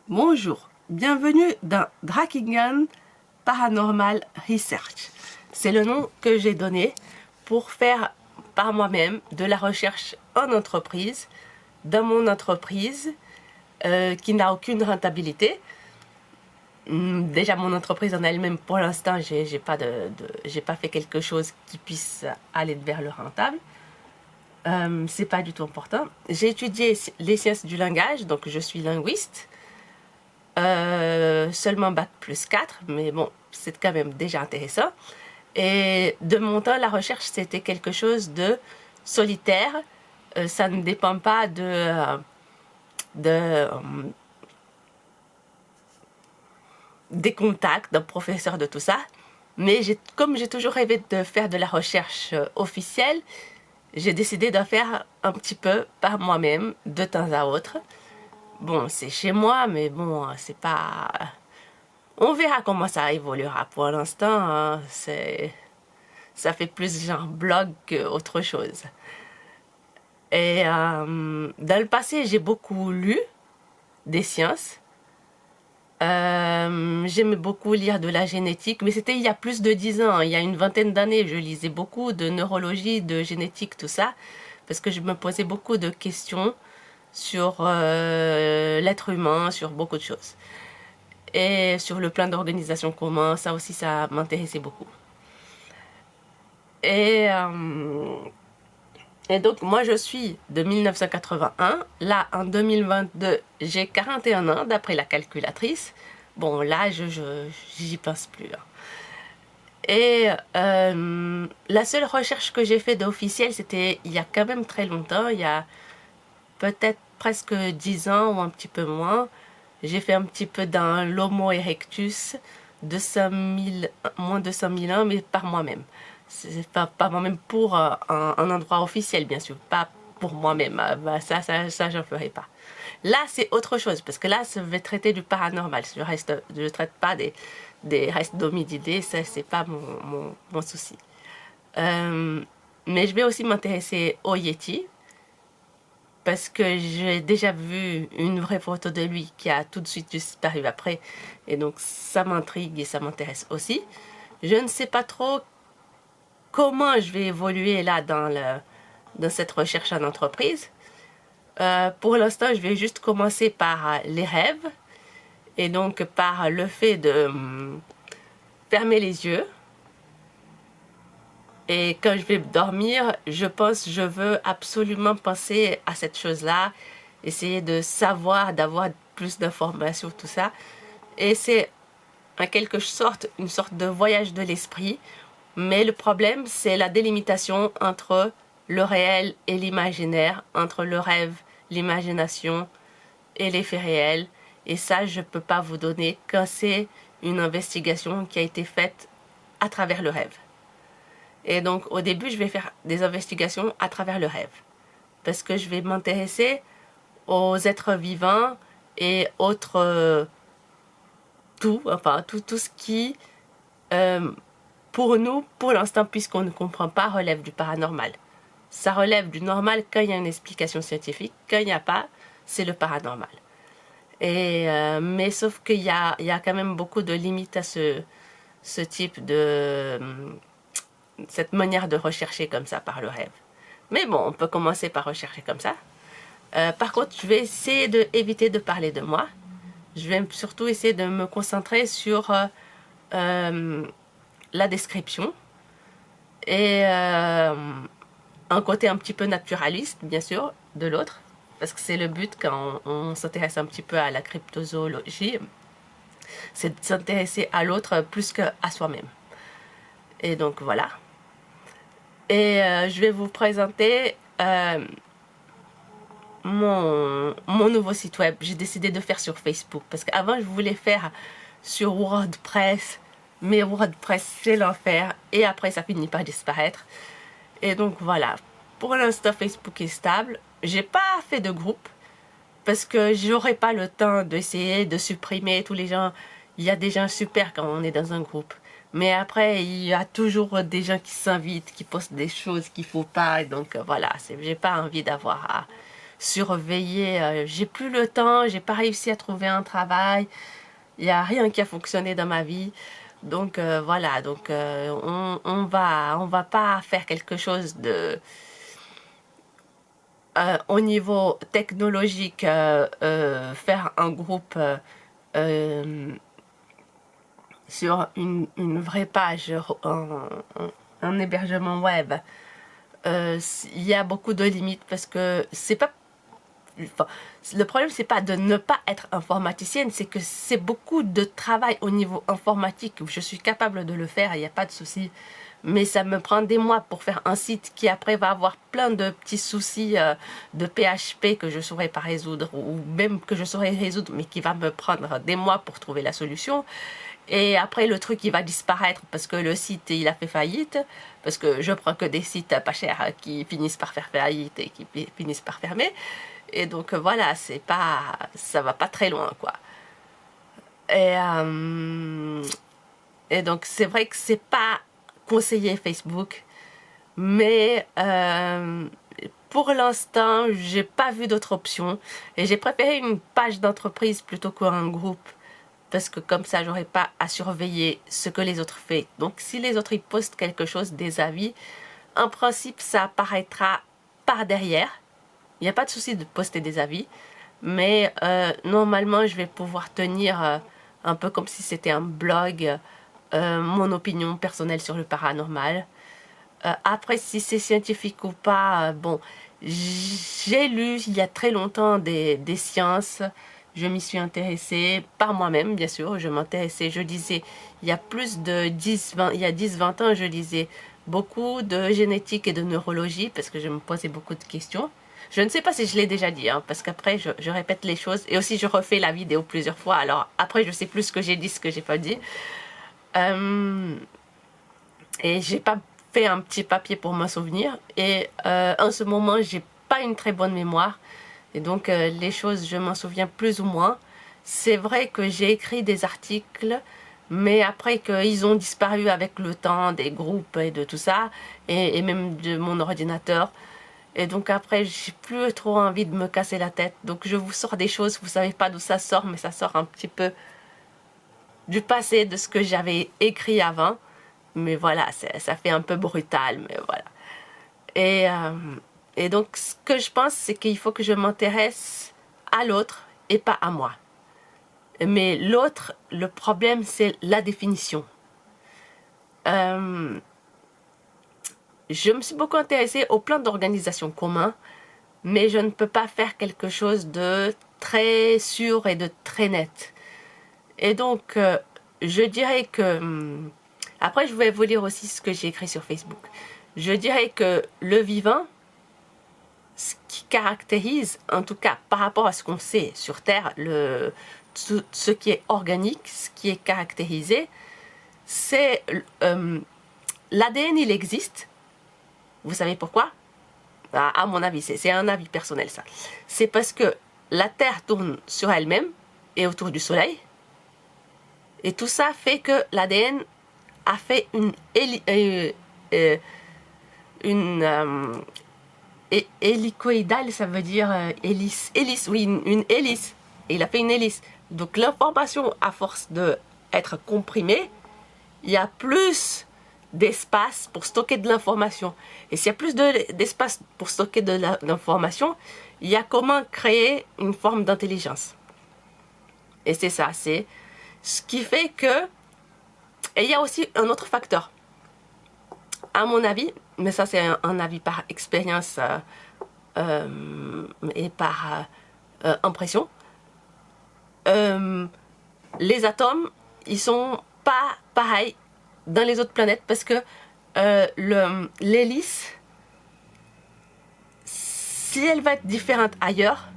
Bonjour, bienvenue dans Drakengan Paranormal Research. C'est le nom que j'ai donné pour faire par moi-même de la recherche en entreprise, dans mon entreprise qui n'a aucune rentabilité. Déjà mon entreprise en elle-même, pour l'instant, j'ai pas fait quelque chose qui puisse aller vers le rentable. C'est pas du tout important. J'ai étudié les sciences du langage, donc je suis linguiste. Seulement bac plus 4, mais bon, c'est quand même déjà intéressant. Et de mon temps, la recherche, c'était quelque chose de solitaire. Ça ne dépend pas des contacts d'un professeur, de tout ça. Mais comme j'ai toujours rêvé de faire de la recherche officielle, j'ai décidé d'en faire un petit peu par moi-même, de temps à autre. Bon, c'est chez moi, mais bon, c'est pas... On verra comment ça évoluera. Pour l'instant, hein, ça fait plus genre blog qu'autre chose. Et dans le passé, j'ai beaucoup lu des sciences. J'aimais beaucoup lire de la génétique, mais c'était il y a plus de 10 ans. Il y a une vingtaine d'années, je lisais beaucoup de neurologie, de génétique, tout ça, parce que je me posais beaucoup de questions sur l'être humain, sur beaucoup de choses. Et sur le plan d'organisation commun, ça aussi, ça m'intéressait beaucoup. Et donc, moi, je suis de 1981. Là, en 2022, j'ai 41 ans, d'après la calculatrice. Bon, l'âge, j'y pense plus. Hein. Et la seule recherche que j'ai faite d'officiel, c'était il y a quand même très longtemps, il y a peut-être presque 10 ans ou un petit peu moins. J'ai fait un petit peu dans l'Homo erectus, 200 000, moins de 200 000 ans, mais par moi-même. C'est pas moi-même pour un endroit officiel, bien sûr, pas pour moi-même. Ça, je ne ferai pas. Là, c'est autre chose, parce que là, je vais traiter du paranormal. Je ne traite pas des restes d'hominidés, ça, c'est pas mon souci. Mais je vais aussi m'intéresser au Yeti, parce que j'ai déjà vu une vraie photo de lui qui a tout de suite disparu après. Et donc, ça m'intrigue et ça m'intéresse aussi. Je ne sais pas trop comment je vais évoluer là dans cette recherche en entreprise. Pour l'instant, je vais juste commencer par les rêves. Et donc, par le fait de fermer les yeux. Et quand je vais dormir, je veux absolument penser à cette chose-là, essayer de savoir, d'avoir plus d'informations, tout ça. Et c'est en quelque sorte une sorte de voyage de l'esprit. Mais le problème, c'est la délimitation entre le réel et l'imaginaire, entre le rêve, l'imagination et les faits réels. Et ça, je ne peux pas vous donner quand c'est une investigation qui a été faite à travers le rêve. Et donc, au début, je vais faire des investigations à travers le rêve. Parce que je vais m'intéresser aux êtres vivants et autres... tout ce qui, pour nous, pour l'instant, puisqu'on ne comprend pas, relève du paranormal. Ça relève du normal quand il y a une explication scientifique. Quand il n'y a pas, c'est le paranormal. Et, mais sauf qu'il y a quand même beaucoup de limites à ce type de... cette manière de rechercher comme ça par le rêve. Mais bon, on peut commencer par rechercher comme ça. Par contre, je vais essayer d'éviter de parler de moi. Je vais surtout essayer de me concentrer sur la description et un côté un petit peu naturaliste, bien sûr, de l'autre. Parce que c'est le but quand on s'intéresse un petit peu à la cryptozoologie, c'est de s'intéresser à l'autre plus qu'à soi-même. Et donc voilà. Et je vais vous présenter mon nouveau site web. J'ai décidé de faire sur Facebook parce qu'avant je voulais faire sur WordPress, mais WordPress c'est l'enfer et après ça finit par disparaître. Et donc voilà, pour l'instant Facebook est stable. J'ai pas fait de groupe parce que j'aurais pas le temps d'essayer de supprimer tous les gens. Il y a des gens super quand on est dans un groupe. Mais après, il y a toujours des gens qui s'invitent, qui postent des choses qu'il faut pas. Et donc voilà, j'ai pas envie d'avoir à surveiller. J'ai plus le temps, j'ai pas réussi à trouver un travail. Il n'y a rien qui a fonctionné dans ma vie. Donc voilà, donc on va pas faire quelque chose de au niveau technologique, faire un groupe euh, sur une vraie page, un hébergement web. Il y a beaucoup de limites parce que c'est pas, enfin, le problème c'est pas de ne pas être informaticienne, c'est que c'est beaucoup de travail au niveau informatique. Je suis capable de le faire, il n'y a pas de souci, mais ça me prend des mois pour faire un site qui après va avoir plein de petits soucis de PHP que je ne saurais pas résoudre, ou même que je saurais résoudre mais qui va me prendre des mois pour trouver la solution. Et après, le truc, il va disparaître parce que le site, il a fait faillite. Parce que je prends que des sites pas chers qui finissent par faire faillite et qui finissent par fermer. Et donc, voilà, c'est pas, ça va pas très loin, quoi. Et, et donc, c'est vrai que c'est pas conseillé Facebook. Mais pour l'instant, j'ai pas vu d'autres options. Et j'ai préféré une page d'entreprise plutôt qu'un groupe. Parce que comme ça, j'aurais pas à surveiller ce que les autres font. Donc, si les autres ils postent quelque chose, des avis, en principe, ça apparaîtra par derrière. Il n'y a pas de souci de poster des avis. Mais normalement, je vais pouvoir tenir un peu comme si c'était un blog, mon opinion personnelle sur le paranormal. Après, si c'est scientifique ou pas, bon, j'ai lu il y a très longtemps des sciences. Je m'y suis intéressée par moi-même, bien sûr. Je m'intéressais, je lisais, il y a plus de 10, 20, il y a 10, 20 ans, je lisais beaucoup de génétique et de neurologie parce que je me posais beaucoup de questions. Je ne sais pas si je l'ai déjà dit, hein, parce qu'après, je répète les choses. Et aussi, je refais la vidéo plusieurs fois. Alors, après, je sais plus ce que j'ai dit, ce que j'ai pas dit. Et j'ai pas fait un petit papier pour m'en souvenir. Et en ce moment, j'ai pas une très bonne mémoire. Et donc, les choses, je m'en souviens plus ou moins. C'est vrai que j'ai écrit des articles, mais après qu'ils ont disparu avec le temps des groupes et de tout ça, et même de mon ordinateur. Et donc après, j'ai plus trop envie de me casser la tête. Donc je vous sors des choses, vous savez pas d'où ça sort, mais ça sort un petit peu du passé, de ce que j'avais écrit avant. Mais voilà, ça fait un peu brutal, mais voilà. Et, et donc, ce que je pense, c'est qu'il faut que je m'intéresse à l'autre et pas à moi. Mais l'autre, le problème, c'est la définition. Je me suis beaucoup intéressée au plan d'organisation commun, mais je ne peux pas faire quelque chose de très sûr et de très net. Et donc, je dirais que... Après, je vais vous lire aussi ce que j'ai écrit sur Facebook. Je dirais que le vivant, ce qui caractérise, en tout cas par rapport à ce qu'on sait sur Terre, ce qui est organique, ce qui est caractérisé, c'est l'ADN, il existe. Vous savez pourquoi? À mon avis, c'est un avis personnel ça. C'est parce que la Terre tourne sur elle-même et autour du Soleil. Et tout ça fait que l'ADN a fait hélicoïdale, ça veut dire hélice, oui, une hélice. Et il a fait une hélice. Donc l'information, à force de être comprimée, il y a plus d'espace pour stocker de l'information. Et s'il y a plus d'espace pour stocker de l'information, il y a comment créer une forme d'intelligence. Et c'est ça, c'est ce qui fait que... Et il y a aussi un autre facteur. À mon avis, mais ça c'est un avis par expérience et par impression, les atomes, ils sont pas pareils dans les autres planètes parce que l'hélice, si elle va être différente ailleurs,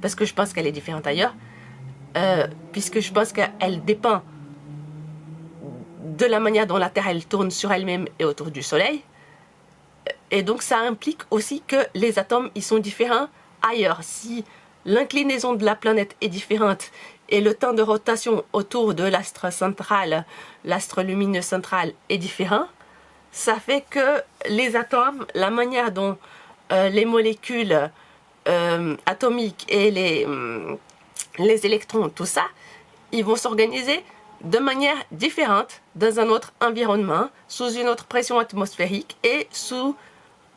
parce que je pense qu'elle est différente ailleurs, puisque je pense qu'elle dépend de la manière dont la Terre elle tourne sur elle-même et autour du Soleil. Et donc ça implique aussi que les atomes ils sont différents ailleurs. Si l'inclinaison de la planète est différente et le temps de rotation autour de l'astre central, l'astre lumineux central est différent, ça fait que les atomes, la manière dont les molécules atomiques et les électrons, tout ça, ils vont s'organiser de manière différente dans un autre environnement, sous une autre pression atmosphérique et sous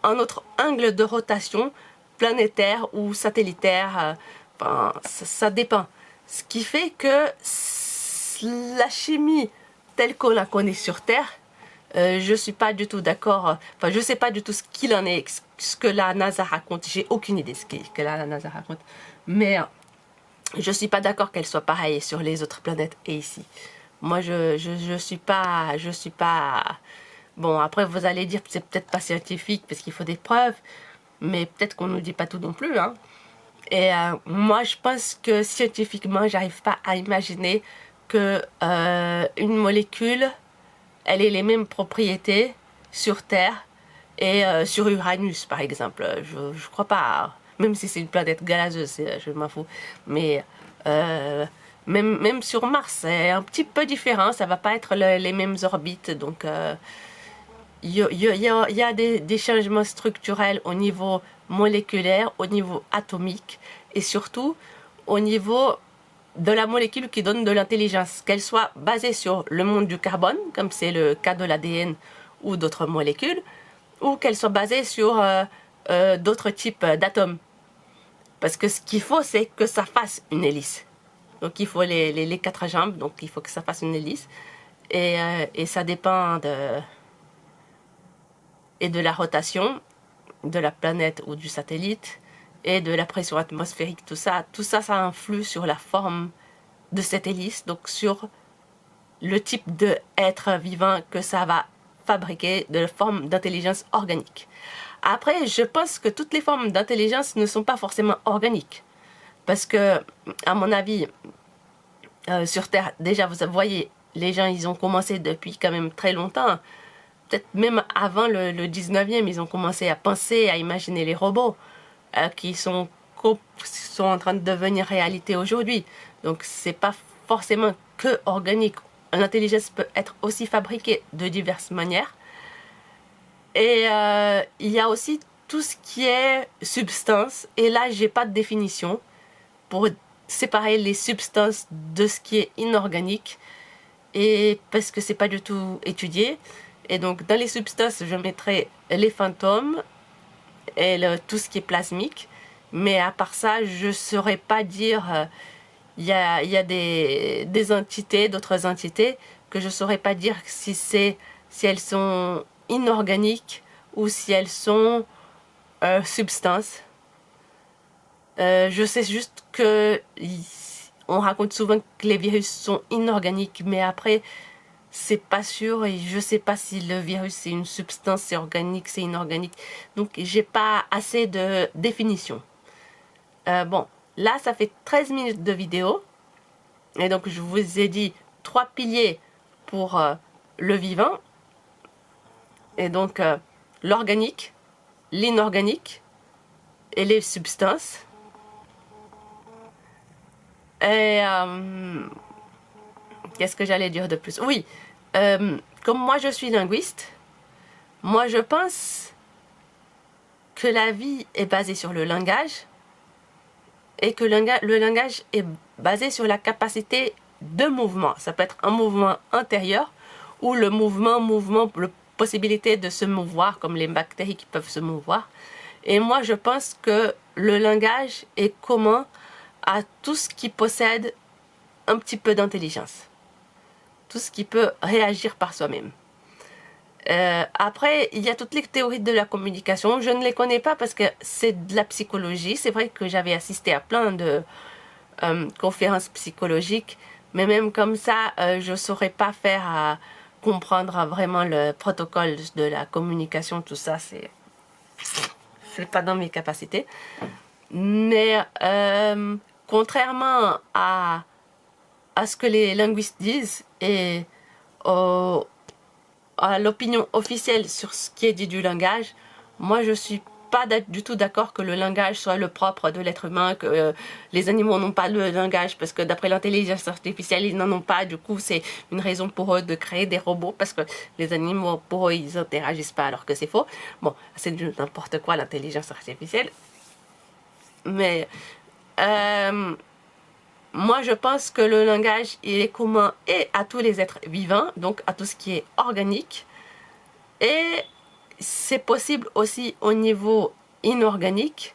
un autre angle de rotation planétaire ou satellitaire. Enfin, ça dépend. Ce qui fait que la chimie telle qu'on la connaît sur Terre, je suis pas du tout d'accord. Enfin, je sais pas du tout ce qu'il en est, ce que la NASA raconte. J'ai aucune idée de ce que la NASA raconte. Mais je suis pas d'accord qu'elle soit pareille sur les autres planètes et ici. Moi, je suis pas, Bon, après, vous allez dire que c'est peut-être pas scientifique parce qu'il faut des preuves, mais peut-être qu'on nous dit pas tout non plus, hein. Et moi, je pense que scientifiquement, j'arrive pas à imaginer que une molécule, elle ait les mêmes propriétés sur Terre et sur Uranus, par exemple. Je crois pas, même si c'est une planète gazeuse, je m'en fous. Mais même sur Mars, c'est un petit peu différent, ça va pas être les mêmes orbites, donc il y a des changements structurels au niveau moléculaire, au niveau atomique et surtout au niveau de la molécule qui donne de l'intelligence, qu'elle soit basée sur le monde du carbone, comme c'est le cas de l'ADN ou d'autres molécules, ou qu'elle soit basée sur d'autres types d'atomes. Parce que ce qu'il faut, c'est que ça fasse une hélice. Donc il faut les quatre jambes, donc il faut que ça fasse une hélice. Et ça dépend de la rotation de la planète ou du satellite et de la pression atmosphérique, tout ça, ça influe sur la forme de cette hélice, donc sur le type d'être vivant que ça va fabriquer de la forme d'intelligence organique. Après, je pense que toutes les formes d'intelligence ne sont pas forcément organiques. Parce que, à mon avis, sur Terre, déjà, vous voyez, les gens, ils ont commencé depuis quand même très longtemps. Peut-être même avant le 19e, ils ont commencé à penser, à imaginer les robots qui sont en train de devenir réalité aujourd'hui. Donc, c'est pas forcément que organique. L'intelligence peut être aussi fabriquée de diverses manières. Et il y a aussi tout ce qui est substance. Et là, j'ai pas de définition pour séparer les substances de ce qui est inorganique. Et parce que c'est pas du tout étudié. Et donc, dans les substances, je mettrai les fantômes et tout ce qui est plasmique. Mais à part ça, je ne saurais pas dire... Il y a des entités, d'autres entités, que je ne saurais pas dire si elles sont inorganiques ou si elles sont substances. Je sais juste que on raconte souvent que les virus sont inorganiques, mais après, c'est pas sûr et je sais pas si le virus c'est une substance, c'est organique, c'est inorganique. Donc, j'ai pas assez de définition. Bon, là, ça fait 13 minutes de vidéo. Et donc, je vous ai dit 3 piliers pour le vivant. Et donc, l'organique, l'inorganique et les substances. Et qu'est-ce que j'allais dire de plus? Oui, comme moi je suis linguiste, moi je pense que la vie est basée sur le langage et que le langage est basé sur la capacité de mouvement. Ça peut être un mouvement intérieur ou la possibilité de se mouvoir, comme les bactéries qui peuvent se mouvoir. Et moi, je pense que le langage est commun à tout ce qui possède un petit peu d'intelligence. Tout ce qui peut réagir par soi-même. Après, il y a toutes les théories de la communication. Je ne les connais pas parce que c'est de la psychologie. C'est vrai que j'avais assisté à plein de conférences psychologiques, mais même comme ça, je ne saurais pas faire comprendre vraiment le protocole de la communication. Tout ça, c'est pas dans mes capacités. Mais contrairement à ce que les linguistes disent et à l'opinion officielle sur ce qui est dit du langage, moi je suis pas du tout d'accord que le langage soit le propre de l'être humain, que les animaux n'ont pas de langage parce que d'après l'intelligence artificielle ils n'en ont pas, du coup c'est une raison pour eux de créer des robots parce que les animaux pour eux ils interagissent pas alors que c'est faux. Bon, c'est n'importe quoi l'intelligence artificielle. Mais moi, je pense que le langage, il est commun et à tous les êtres vivants, donc à tout ce qui est organique. Et c'est possible aussi au niveau inorganique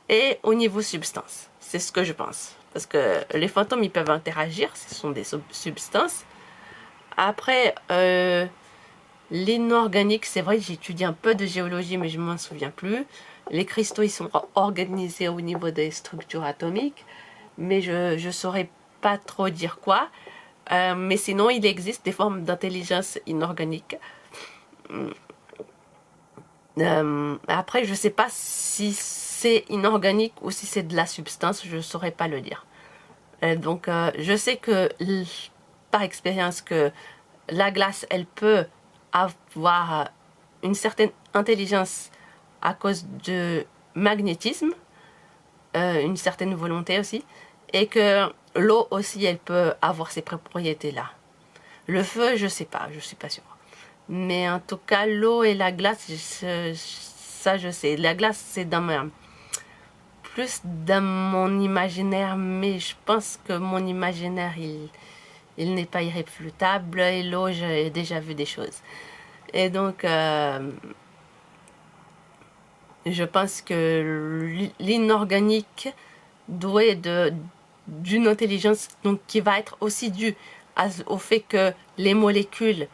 et au niveau substance. C'est ce que je pense. Parce que les fantômes, ils peuvent interagir, ce sont des substances. Après, l'inorganique, c'est vrai que j'ai étudié un peu de géologie, mais je ne m'en souviens plus. Les cristaux, ils sont organisés au niveau des structures atomiques, mais je ne saurais pas trop dire quoi. Mais sinon, il existe des formes d'intelligence inorganique. Après, je ne sais pas si c'est inorganique ou si c'est de la substance, je ne saurais pas le dire. Donc, je sais que, par expérience, que la glace, elle peut avoir une certaine intelligence à cause de magnétisme, une certaine volonté aussi, et que l'eau aussi, elle peut avoir ces propriétés-là. Le feu, je sais pas, je suis pas sûre. Mais en tout cas, l'eau et la glace, ça je sais. La glace, c'est plus dans mon imaginaire, mais je pense que mon imaginaire, il n'est pas irréfutable. Et l'eau, j'ai déjà vu des choses. Et donc, je pense que l'inorganique doué d'une intelligence donc, qui va être aussi due au fait que les molécules,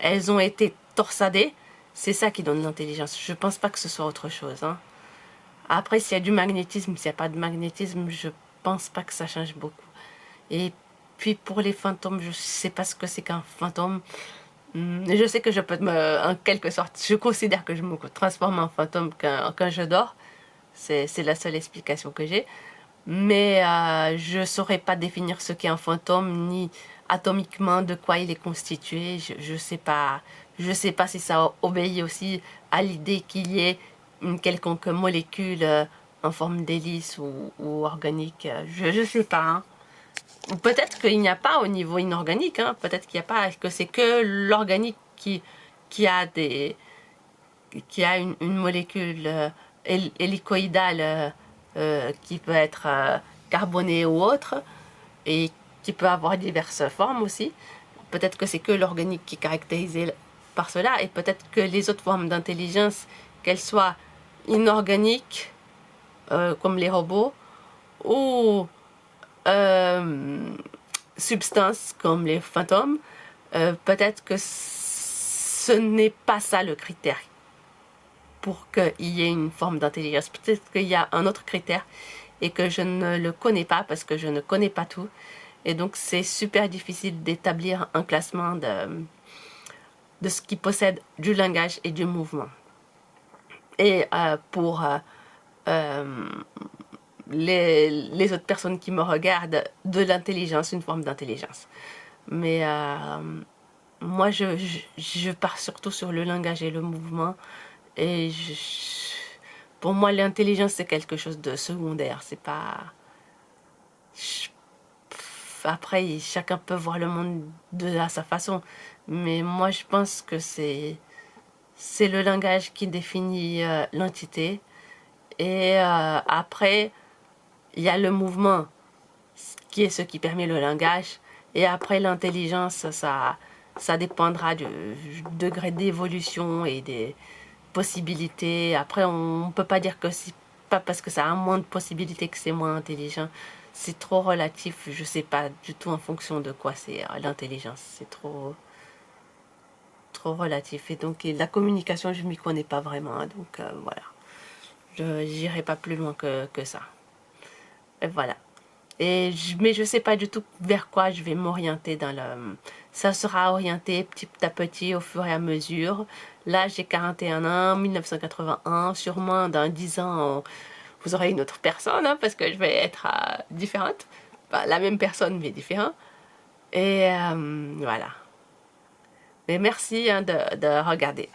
elles ont été torsadées, c'est ça qui donne l'intelligence. Je pense pas que ce soit autre chose. Hein. Après, s'il y a du magnétisme, s'il n'y a pas de magnétisme, je pense pas que ça change beaucoup. Et puis pour les fantômes, je sais pas ce que c'est qu'un fantôme. Je sais que je peux en quelque sorte, je considère que je me transforme en fantôme quand je dors. C'est la seule explication que j'ai. Mais je ne saurais pas définir ce qu'est un fantôme, ni atomiquement de quoi il est constitué. Je sais pas. Je sais pas si ça obéit aussi à l'idée qu'il y ait une quelconque molécule en forme d'hélice ou organique. Je sais pas. Hein. Peut-être qu'il n'y a pas au niveau inorganique. Hein. Peut-être qu'il n'y a pas, que c'est que l'organique qui a une molécule hélicoïdale qui peut être carbonée ou autre et qui peut avoir diverses formes aussi. Peut-être que c'est que l'organique qui est caractérisé par cela et peut-être que les autres formes d'intelligence, qu'elles soient inorganiques comme les robots ou substances comme les fantômes, peut-être que ce n'est pas ça le critère pour qu'il y ait une forme d'intelligence. Peut-être qu'il y a un autre critère et que je ne le connais pas parce que je ne connais pas tout. Et donc c'est super difficile d'établir un classement de ce qui possède du langage et du mouvement. Et pour les autres personnes qui me regardent, de l'intelligence, une forme d'intelligence. Mais moi, je pars surtout sur le langage et le mouvement. Et pour moi, l'intelligence, c'est quelque chose de secondaire. C'est pas... Après, chacun peut voir le monde à sa façon. Mais moi, je pense que c'est le langage qui définit l'entité. Et après, il y a le mouvement, qui est ce qui permet le langage. Et après, l'intelligence, ça dépendra du degré d'évolution et des possibilités. Après, on ne peut pas dire que c'est pas parce que ça a moins de possibilités que c'est moins intelligent. C'est trop relatif. Je sais pas du tout en fonction de quoi c'est l'intelligence. C'est trop relatif. Et donc, la communication, je m'y connais pas vraiment. Donc, voilà. Je n'irai pas plus loin que ça. Et voilà. Mais je sais pas du tout vers quoi je vais m'orienter dans le... Ça sera orienté petit à petit au fur et à mesure. Là, j'ai 41 ans, 1981. Sûrement, dans 10 ans, vous aurez une autre personne, hein, parce que je vais être différente. Enfin, la même personne, mais différente. Et voilà. Mais merci hein, de regarder.